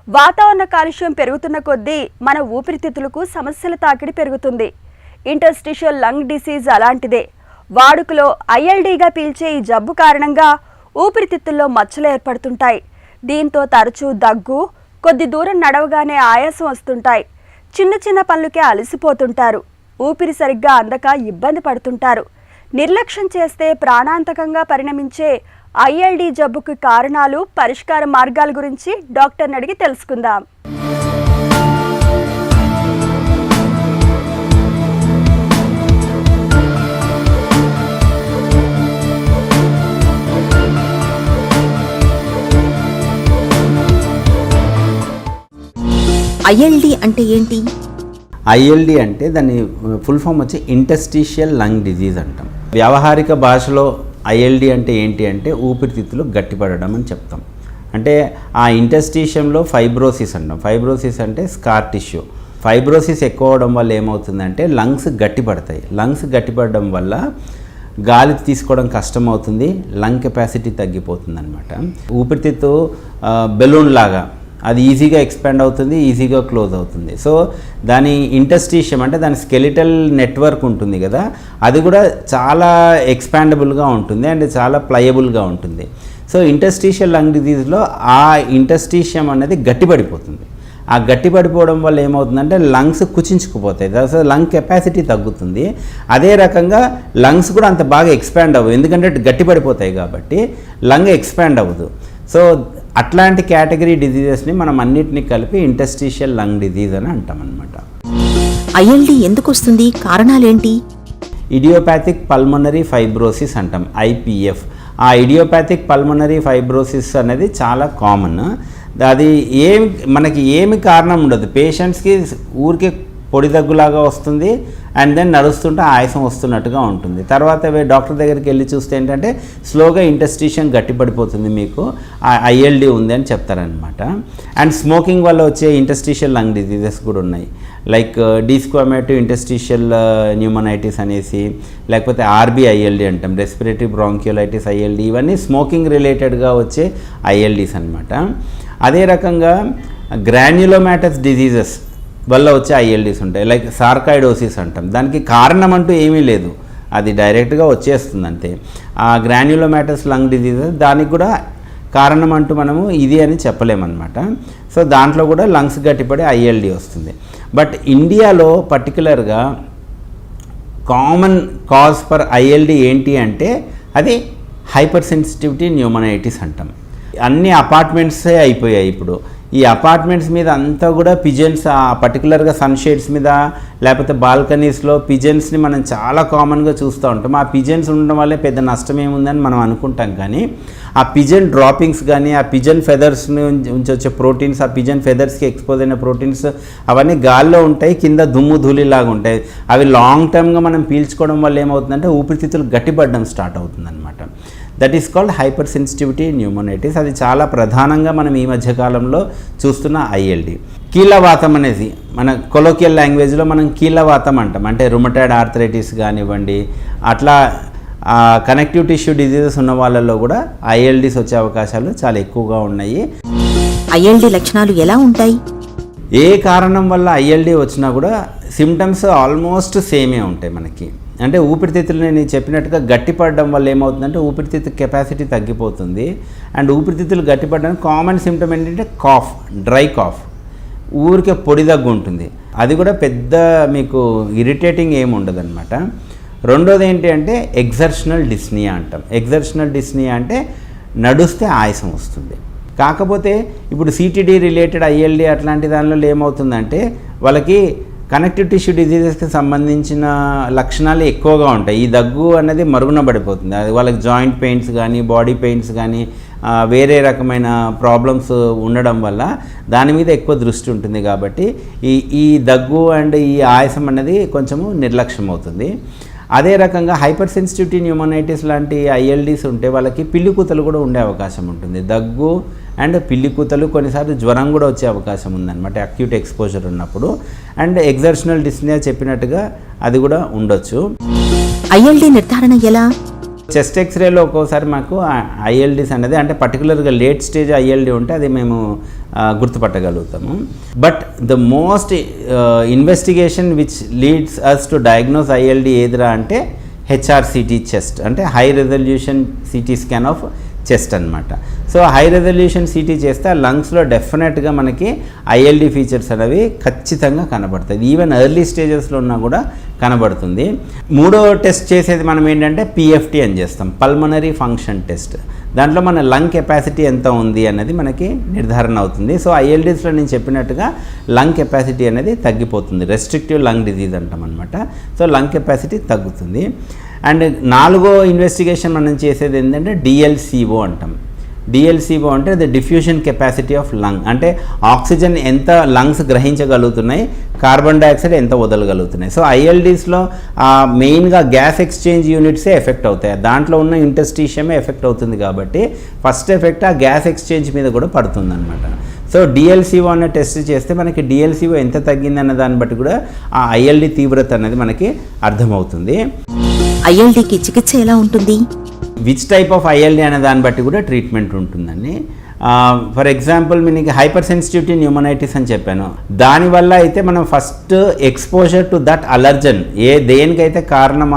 వాతావరణ కాలుష్యం పెరుగుతున్న కొద్దీ మన ఊపిరితిత్తులకు సమస్యల తాకిడి పెరుగుతుంది. ఇంటర్స్టిషియల్ లంగ్ డిసీజ్ అలాంటిదే. వాడుకలో ఐఎల్డీగా పీల్చే ఈ జబ్బు కారణంగా ఊపిరితిత్తుల్లో మచ్చలు ఏర్పడుతుంటాయి. దీంతో తరచూ దగ్గు, కొద్ది దూరం నడవగానే ఆయాసం వస్తుంటాయి. చిన్న చిన్న పనులకే అలసిపోతుంటారు. ఊపిరి సరిగ్గా అందక ఇబ్బంది పడుతుంటారు. నిర్లక్ష్యం చేస్తే ప్రాణాంతకంగా పరిణమించే ఐఎల్డీ జబ్బుకు కారణాలు, పరిష్కార మార్గాల గురించి డాక్టర్ని అడిగి తెలుసుకుందాం. ఐఎల్డీ అంటే ఏంటి? ఐఎల్డీ అంటే దాని ఫుల్ ఫామ్ వచ్చి ఇంటర్స్టిషియల్ లంగ్ డిజీజ్ అంటాం. వ్యావహారిక భాషలో ఐఎల్డీ అంటే ఏంటి అంటే ఊపిరితిత్తులు గట్టిపడడం అని చెప్తాం. అంటే ఆ ఇంటర్స్టిషియంలో ఫైబ్రోసిస్ అంటాం. ఫైబ్రోసిస్ అంటే స్కార్ టిష్యూ. ఫైబ్రోసిస్ ఎక్కువ అవడం వల్ల ఏమవుతుందంటే లంగ్స్ గట్టిపడతాయి. లంగ్స్ గట్టిపడడం వల్ల గాలి తీసుకోవడం కష్టం అవుతుంది, లంగ్ కెపాసిటీ తగ్గిపోతుంది అనమాట. ఊపిరితిత్తు బెలూన్ లాగా అది ఈజీగా ఎక్స్పాండ్ అవుతుంది, ఈజీగా క్లోజ్ అవుతుంది. సో దాని ఇంటర్స్టిషియం అంటే దాని స్కెలిటల్ నెట్వర్క్ ఉంటుంది కదా, అది కూడా చాలా ఎక్స్పాండబుల్గా ఉంటుంది అండ్ చాలా ప్లయబుల్గా ఉంటుంది. సో ఇంటర్స్టిషియల్ లంగ్ డిజీజ్లో ఆ ఇంటర్స్టిషియం అనేది గట్టిపడిపోతుంది. ఆ గట్టిపడిపోవడం వల్ల ఏమవుతుందంటే లంగ్స్ కుచించుకుపోతాయి, అసలు లంగ్ కెపాసిటీ తగ్గుతుంది. అదే రకంగా లంగ్స్ కూడా అంత బాగా ఎక్స్పాండ్ అవ్వదు, ఎందుకంటే గట్టిపడిపోతాయి కాబట్టి లంగ్ ఎక్స్పాండ్ అవ్వదు. సో అట్లాంటి కేటగిరీ డిజీజెస్ని మనం అన్నిటినీ కలిపి ఇంటర్స్టిషియల్ లంగ్ డిజీజ్ అని అంటాం అనమాట. ఐఎల్డీ ఎందుకు వస్తుంది? కారణాలేంటి? ఇడియోపాథిక్ పల్మనరీ ఫైబ్రోసిస్ అంటాం, ఐపీఎఫ్. ఆ ఇడియోపాథిక్ పల్మనరీ ఫైబ్రోసిస్ అనేది చాలా కామన్. అది మనకి ఏమి కారణం ఉండదు, పేషెంట్స్కి ఊరికే పొడి దగ్గులాగా వస్తుంది అండ్ దెన్ నడుస్తుంటే ఆయాసం వస్తున్నట్టుగా ఉంటుంది. తర్వాత డాక్టర్ దగ్గరికి వెళ్ళి చూస్తే ఏంటంటే స్లోగా ఇంటర్స్టిషియం గట్టిపడిపోతుంది, మీకు ఐఎల్డీ ఉంది అని చెప్తారనమాట. అండ్ స్మోకింగ్ వల్ల వచ్చే ఇంటర్స్టిషియల్ లంగ్ డిజీజెస్ కూడా ఉన్నాయి, లైక్ డీస్క్వామేటివ్ ఇంటర్స్టిషియల్ న్యూమనైటిస్ అనేసి, లేకపోతే ఆర్బీఐఎల్డీ అంటాం, రెస్పిరేటరీ బ్రాంక్యోలైటిస్ ఐఎల్డీ. ఇవన్నీ స్మోకింగ్ రిలేటెడ్గా వచ్చే ఐఎల్డీస్ అనమాట. అదే రకంగా గ్రాన్యులోమాటస్ డిజీజెస్ వల్ల వచ్చే ఐఎల్డీస్ ఉంటాయి, లైక్ సార్కాయిడోసిస్ అంటాం. దానికి కారణం అంటూ ఏమీ లేదు, అది డైరెక్ట్గా వచ్చేస్తుంది అంతే. ఆ గ్రాన్యులోమాటస్ లంగ్ డిజీజెస్ దానికి కూడా కారణం అంటూ మనము ఇది అని చెప్పలేమన్నమాట. సో దాంట్లో కూడా లంగ్స్ గట్టిపడి ఐఎల్డీ వస్తుంది. బట్ ఇండియాలో పర్టికులర్గా కామన్ కాజ్ ఫర్ ఐఎల్డీ ఏంటి అంటే అది హైపర్ సెన్సిటివిటీ న్యూమనైటిస్ అంటాం. అన్ని అపార్ట్మెంట్సే అయిపోయాయి ఇప్పుడు. ఈ అపార్ట్మెంట్స్ మీద అంతా కూడా పిజన్స్, పర్టికులర్గా సన్షేడ్స్ మీద లేకపోతే బాల్కనీస్లో పిజన్స్ని మనం చాలా కామన్గా చూస్తూ ఉంటాం. ఆ పిజన్స్ ఉండడం వల్లే పెద్ద నష్టం ఏముందని మనం అనుకుంటాం, కానీ ఆ పిజన్ డ్రాపింగ్స్ కానీ ఆ పిజన్ ఫెదర్స్ నుంచి వచ్చే ప్రోటీన్స్, ఆ పిజన్ ఫెదర్స్కి ఎక్స్పోజ్ అయిన ప్రోటీన్స్ అవన్నీ గాల్లో ఉంటాయి, కింద దుమ్ము ధూళిలాగా ఉంటాయి. అవి లాంగ్ టర్మ్గా మనం పీల్చుకోవడం వల్ల ఏమవుతుందంటే ఊపిరితిత్తులు గట్టిపడడం స్టార్ట్ అవుతుంది అనమాట. That is called hyper sensitivity pneumonitis. అది చాలా ప్రధానంగా మనం ఈ మధ్యకాలంలో చూస్తున్న ఐఎల్డీ. కీళ్ళవాతం అనేది మన కొలోకియల్ లాంగ్వేజ్లో మనం కీళ్ళవాతం అంటాం. అంటే రుమటాయిడ్ ఆర్థరైటిస్ కానివ్వండి, అట్లా కనెక్టివ్ టిష్యూ డిజీజెస్ ఉన్న వాళ్ళల్లో కూడా ఐఎల్డీస్ వచ్చే అవకాశాలు చాలా ఎక్కువగా ఉన్నాయి. ఐఎల్డీ లక్షణాలు ఎలా ఉంటాయి? ఏ కారణం వల్ల ఐఎల్డీ వచ్చినా కూడా సిమ్టమ్స్ ఆల్మోస్ట్ సేమే ఉంటాయి మనకి. అంటే ఊపిరితిత్తులు నేను చెప్పినట్టుగా గట్టిపడడం వల్ల ఏమవుతుందంటే ఊపిరితిత్తు కెపాసిటీ తగ్గిపోతుంది. అండ్ ఊపిరితిత్తులు గట్టిపడడానికి కామన్ సిమ్టమ్ ఏంటంటే కాఫ్, డ్రై కాఫ్, ఊరికే పొడి దగ్గు ఉంటుంది. అది కూడా పెద్ద మీకు ఇరిటేటింగ్ ఏమి ఉండదు అనమాట. రెండోది ఏంటి అంటే ఎగ్జర్షనల్ డిస్నియా అంటాం. ఎగ్జర్షనల్ డిస్నియా అంటే నడుస్తే ఆయాసం వస్తుంది. కాకపోతే ఇప్పుడు సిటీడీ రిలేటెడ్ ఐఎల్డీ అట్లాంటి దానిలో ఏమవుతుందంటే వాళ్ళకి కనెక్టివ్ టిష్యూ డిజీజెస్కి సంబంధించిన లక్షణాలు ఎక్కువగా ఉంటాయి. ఈ దగ్గు అనేది మరుగున పడిపోతుంది. అది వాళ్ళకి జాయింట్ పెయిన్స్ కానీ, బాడీ పెయిన్స్ కానీ, వేరే రకమైన ప్రాబ్లమ్స్ ఉండడం వల్ల దాని మీద ఎక్కువ దృష్టి ఉంటుంది. కాబట్టి ఈ దగ్గు అండ్ ఈ ఆయాసం అనేది కొంచెము నిర్లక్ష్యం అవుతుంది. అదే రకంగా హైపర్ సెన్సిటివిటీ న్యూమనైటిస్ లాంటి ఐఎల్డీస్ ఉంటే వాళ్ళకి పిల్లికూతలు కూడా ఉండే అవకాశం ఉంటుంది. దగ్గు అండ్ పిల్లికూతలు, కొన్నిసార్లు జ్వరం కూడా వచ్చే అవకాశం ఉందన్నమాట అక్యూట్ ఎక్స్పోజర్ ఉన్నప్పుడు. అండ్ ఎగ్జర్షనల్ డిస్నియా చెప్పినట్టుగా అది కూడా ఉండొచ్చు. ఐఎల్డీ నిర్ధారణ ఎలా? చెస్ట్ ఎక్స్రేలో ఒక్కోసారి మాకు ఐఎల్డీస్ అనేది అంటే పర్టికులర్గా లేట్ స్టేజ్ ఐఎల్డీ ఉంటే అది మేము గుర్తుపట్టగలుగుతాము. But the most investigation which leads us to diagnose ILD ఏదిరా అంటే హెచ్ఆర్సిటీ చెస్ట్, అంటే high resolution CT scan of chest అనమాట. సో హై రెజల్యూషన్ సిటీ చేస్తే ఆ లంగ్స్లో డెఫినెట్గా మనకి ఐఎల్డి ఫీచర్స్ అనేవి ఖచ్చితంగా కనబడతాయి. ఈవెన్ ఎర్లీ స్టేజెస్లో ఉన్నా కూడా కనబడుతుంది. మూడో టెస్ట్ చేసేది మనం ఏంటంటే పిఎఫ్టీ అని చేస్తాం, పల్మనరీ ఫంక్షన్ టెస్ట్. దాంట్లో మన లంగ్ కెపాసిటీ ఎంత ఉంది అనేది మనకి నిర్ధారణ అవుతుంది. సో ఐఎల్డీస్లో నేను చెప్పినట్టుగా లంగ్ కెపాసిటీ అనేది తగ్గిపోతుంది, రెస్ట్రిక్టివ్ లంగ్ డిజీజ్ అంటాం అనమాట. సో లంగ్ కెపాసిటీ తగ్గుతుంది. అండ్ నాలుగో ఇన్వెస్టిగేషన్ మనం చేసేది ఏంటంటే డిఎల్సిఓ అంటాం. డిఎల్సిఓ అంటే the diffusion capacity of lung, అంటే ఆక్సిజన్ ఎంత లంగ్స్ గ్రహించగలుగుతున్నాయి, కార్బన్ డైఆక్సైడ్ ఎంత వదలగలుగుతున్నాయి. సో ఐఎల్డీస్లో మెయిన్గా గ్యాస్ ఎక్స్చేంజ్ యూనిట్సే ఎఫెక్ట్ అవుతాయి, దాంట్లో ఉన్న ఇంటర్స్టీషియమే ఎఫెక్ట్ అవుతుంది. కాబట్టి ఫస్ట్ ఎఫెక్ట్ ఆ గ్యాస్ ఎక్స్చేంజ్ మీద కూడా పడుతుంది అనమాట. సో డిఎల్సిఓ అనే టెస్ట్ చేస్తే మనకి డిఎల్సిఓ ఎంత తగ్గిందన్న దాన్ని బట్టి కూడా ఆ ఐఎల్డి తీవ్రత అనేది మనకి అర్థమవుతుంది. ఐఎల్డీకి చికిత్స ఎలా ఉంటుంది? విచ్ టైప్ ఆఫ్ ఐఎల్డి అనే దాన్ని బట్టి కూడా ట్రీట్మెంట్ ఉంటుందండి. ఫర్ ఎగ్జాంపుల్ మీకు హైపర్ సెన్సిటివిటీ న్యూమనైటిస్ అని చెప్పాను. దానివల్ల అయితే మనం first exposure to that allergen, దేనికైతే కారణం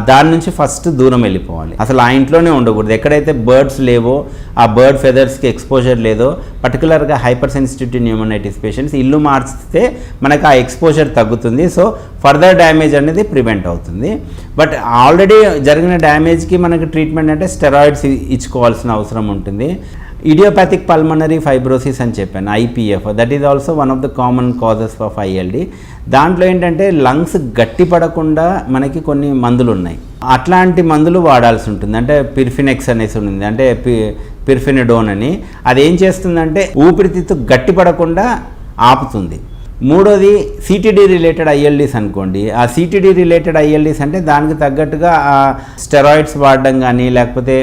దాని నుంచి ఫస్ట్ దూరం వెళ్ళిపోవాలి. అసలు ఆ ఇంట్లోనే ఉండకూడదు. ఎక్కడైతే బర్డ్స్ లేవో, ఆ బర్డ్ ఫెదర్స్కి ఎక్స్పోజర్ లేదో, పర్టికులర్గా హైపర్ సెన్సిటివిటీ న్యూమనైటిస్ పేషెంట్స్ ఇల్లు మార్చితే మనకు ఆ ఎక్స్పోజర్ తగ్గుతుంది. సో ఫర్దర్ డ్యామేజ్ అనేది ప్రివెంట్ అవుతుంది. బట్ ఆల్రెడీ జరిగిన డ్యామేజ్కి మనకి ట్రీట్మెంట్ అంటే స్టెరాయిడ్స్ ఇచ్చుకోవాల్సిన అవసరం ఉంటుంది. ఇడియోపాథిక్ పల్మనరీ ఫైబ్రోసిస్ అని చెప్పాను, IPF, that is also one of the common causes of ILD. దాంట్లో ఏంటంటే లంగ్స్ గట్టిపడకుండా మనకి కొన్ని మందులు ఉన్నాయి, అట్లాంటి మందులు వాడాల్సి ఉంటుంది. అంటే పిర్ఫినెక్స్ అనేసి ఉంది, అంటే పిర్ఫినిడోన్ అని. అదేం చేస్తుందంటే ఊపిరితిత్తు గట్టిపడకుండా ఆపుతుంది. మూడోది సిటీడీ రిలేటెడ్ ఐఎల్డీస్ అనుకోండి. ఆ సిటీడీ రిలేటెడ్ ఐఎల్డీస్ అంటే దానికి తగ్గట్టుగా స్టెరాయిడ్స్ వాడడం కానీ, లేకపోతే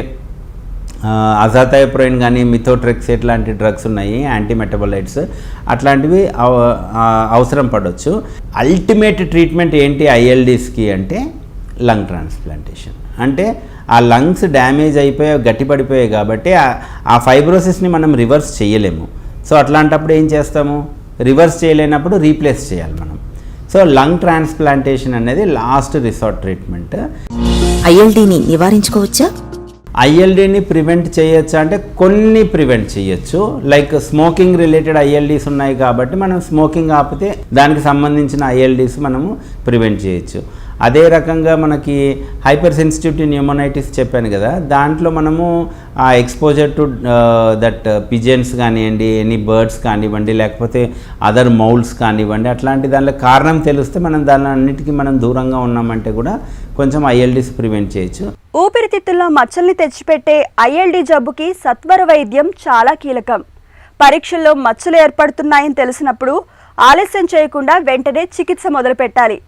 అజాథైప్రోయిన్ కానీ, మిథోట్రెక్సేట్ లాంటి డ్రగ్స్ ఉన్నాయి, యాంటీమెటబలైట్స్, అట్లాంటివి అవసరం పడవచ్చు. అల్టిమేట్ ట్రీట్మెంట్ ఏంటి ఐఎల్డీస్కి అంటే లంగ్ ట్రాన్స్ప్లాంటేషన్. అంటే ఆ లంగ్స్ డ్యామేజ్ అయిపోయి గట్టిపడిపోయాయి కాబట్టి ఆ ఫైబ్రోసిస్ని మనం రివర్స్ చేయలేము. సో అట్లాంటప్పుడు ఏం చేస్తాము, రివర్స్ చేయలేనప్పుడు రీప్లేస్ చేయాలి మనం. సో లంగ్ ట్రాన్స్ప్లాంటేషన్ అనేది లాస్ట్ రిసార్ట్ ట్రీట్మెంట్. ఐఎల్డీని నివారించుకోవచ్చా? ఐఎల్డీని ప్రివెంట్ చేయొచ్చు అంటే కొన్ని ప్రివెంట్ చేయొచ్చు. లైక్ స్మోకింగ్ రిలేటెడ్ ఐఎల్డీస్ ఉన్నాయి కాబట్టి మనం స్మోకింగ్ ఆపితే దానికి సంబంధించిన ఐఎల్డీస్ మనము ప్రివెంట్ చేయొచ్చు. అదే రకంగా మనకి హైపర్ సెన్సిటివిటీ న్యూమనైటిస్ చెప్పాను కదా, దాంట్లో మనము ఆ ఎక్స్పోజర్ టు దట్ పిజన్స్ కానివ్వండి, ఎనీ బర్డ్స్ కానివ్వండి, లేకపోతే అదర్ మౌల్స్ కానివ్వండి, అట్లాంటి దానిలో కారణం తెలిస్తే మనం దాని అన్నిటికీ మనం దూరంగా ఉన్నామంటే కూడా కొంచెం ఐఎల్డీస్ ప్రివెంట్ చేయొచ్చు. ఊపిరితిత్తుల్లో మచ్చల్ని తెచ్చిపెట్టే ఐఎల్డి జబ్బుకి సత్వర వైద్యం చాలా కీలకం. పరీక్షల్లో మచ్చలు ఏర్పడుతున్నాయని తెలిసినప్పుడు ఆలస్యం చేయకుండా వెంటనే చికిత్స మొదలుపెట్టాలి.